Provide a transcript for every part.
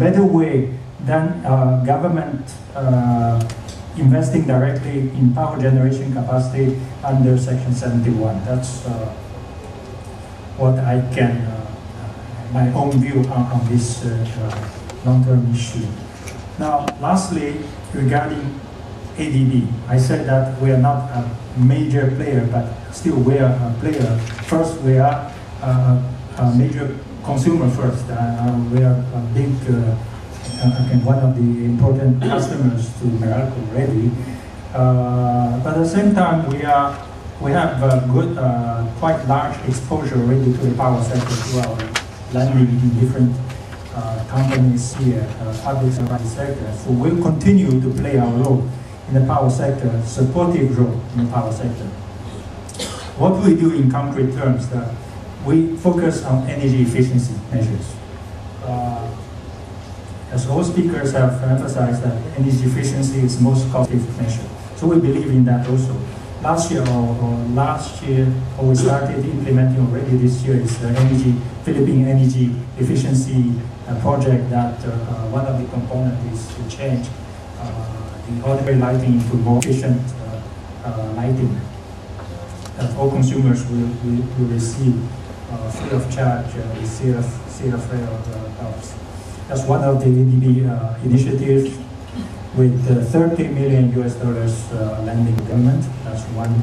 better way than government investing directly in power generation capacity under Section 71. That's what I can, my own view on this long-term issue. Now, lastly, regarding ADB, I said that we are not a major player, but still we are a player. First, we are a major consumer first. We are a big, one of the important customers to Meralco already. But at the same time, we have a good, quite large exposure already to the power sector as well, landing in different companies here, public and private sector. So we'll continue to play our role in the power sector, supportive role in the power sector. What we do in concrete terms, that we focus on energy efficiency measures. As all speakers have emphasized, that energy efficiency is the most cost-effective measure. So we believe in that also. Last year, or we started implementing already this year, is the Philippine energy efficiency project that one of the components is to change the ordinary lighting into more efficient lighting. That all consumers will receive free of charge the CFL bulbs. That's one of the ADB initiatives with $30 million lending government. That's one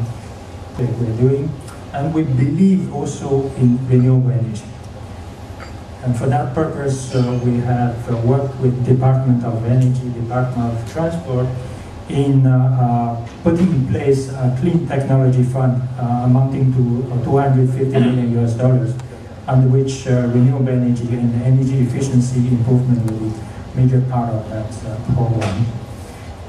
thing we're doing. And we believe also in renewable energy. And for that purpose, we have worked with Department of Energy, Department of Transport, in putting in place a clean technology fund amounting to $250 million, under which renewable energy and energy efficiency improvement will be a major part of that program.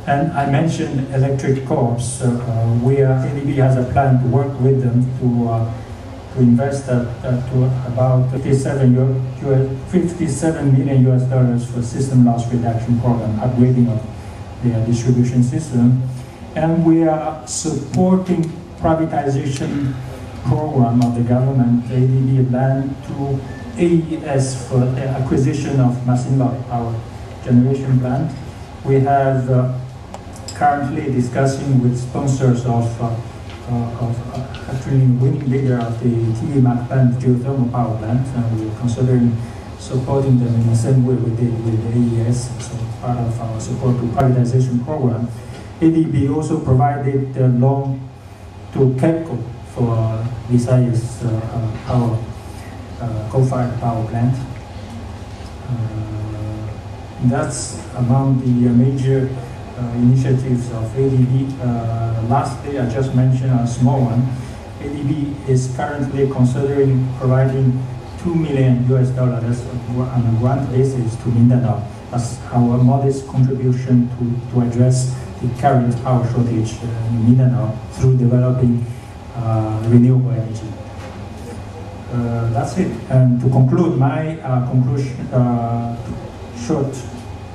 And I mentioned electric co-ops. ADB has a plan to work with them to invest to about $57 million for system loss reduction program, upgrading of their distribution system. And we are supporting privatization program of the government, ADB land to AES for the acquisition of Masinloc power generation plant. We have currently discussing with sponsors of actually winning bidder of the TE plant, geothermal power plant, and we're considering supporting them in the same way we did with the AES, so part of our support to privatization program. ADB also provided a loan to KEPCO for Visayas power, coal-fired power plant. That's among the major initiatives of ADB. Lastly, I just mentioned a small one. ADB is currently considering providing $2 million that's on a grant basis to Mindanao as our modest contribution to address the current power shortage in Mindanao through developing renewable energy. That's it. And to conclude my short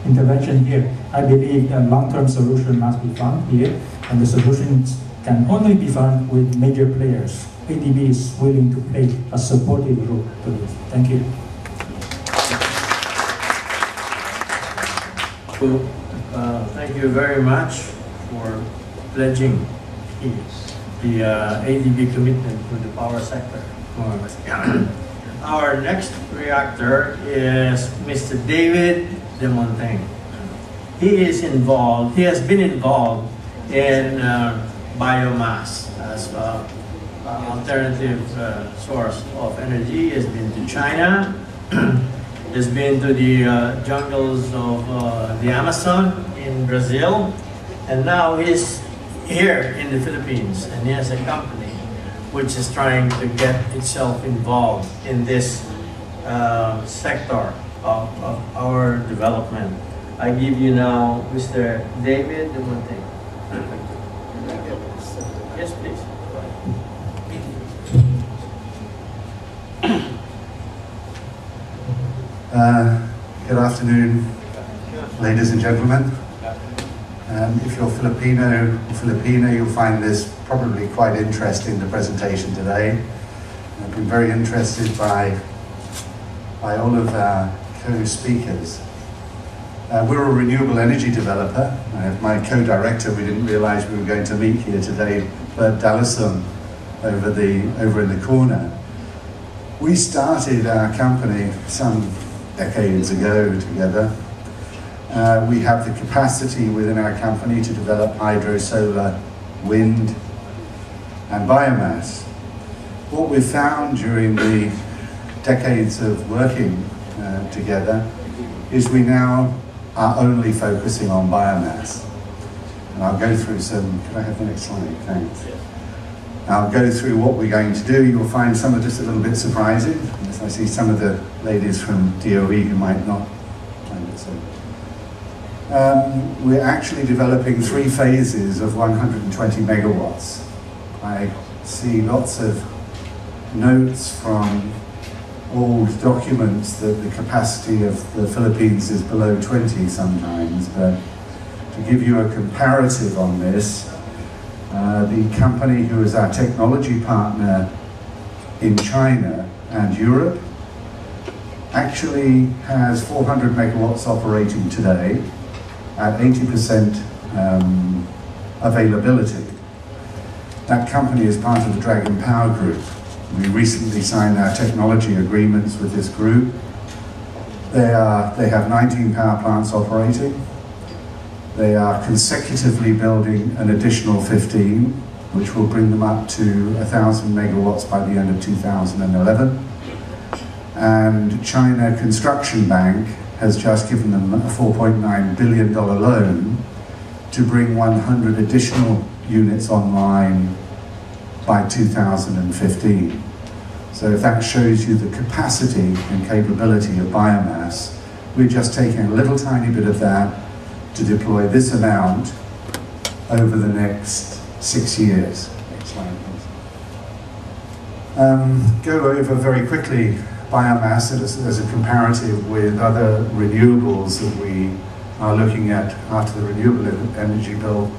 intervention here, I believe a long-term solution must be found here, and the solutions can only be found with major players. ADB is willing to play a supportive role to this. Thank you. Thank you very much for pledging the ADB commitment to the power sector. Our next reactor is Mr. David De Montaigne. He has been involved in biomass as an alternative source of energy. He has been to China, has been to the jungles of the Amazon in Brazil, and now he's here in the Philippines, and he has a company which is trying to get itself involved in this sector of our development. I give you now Mr. David De Montaigne. Yes, please. Good afternoon, ladies and gentlemen. If you're Filipino or Filipina, you'll find this probably quite interesting, the presentation today. I've been very interested by all of our co-speakers. We're a renewable energy developer. My co-director, we didn't realize we were going to meet here today, Bert Dallison, over in the corner. We started our company some decades ago together. We have the capacity within our company to develop hydro, solar, wind, and biomass. What we've found during the decades of working together is we now are only focusing on biomass. And I'll go through some, could I have the next slide? Thanks. I'll go through what we're going to do. You'll find some of this a little bit surprising. I see some of the ladies from DOE who might not find it so. We're actually developing 3 phases of 120 megawatts. I see lots of notes from old documents that the capacity of the Philippines is below 20 sometimes, but to give you a comparative on this, the company who is our technology partner in China and Europe actually has 400 megawatts operating today at 80% availability. That company is part of the Dragon Power Group. We recently signed our technology agreements with this group. They have 19 power plants operating. They are consecutively building an additional 15, which will bring them up to 1,000 megawatts by the end of 2011. And China Construction Bank has just given them a $4.9 billion loan to bring 100 additional units online by 2015. So if that shows you the capacity and capability of biomass, we're just taking a little tiny bit of that to deploy this amount over the next 6 years. Next slide, please. Go over very quickly biomass as a comparative with other renewables that we are looking at after the renewable energy bill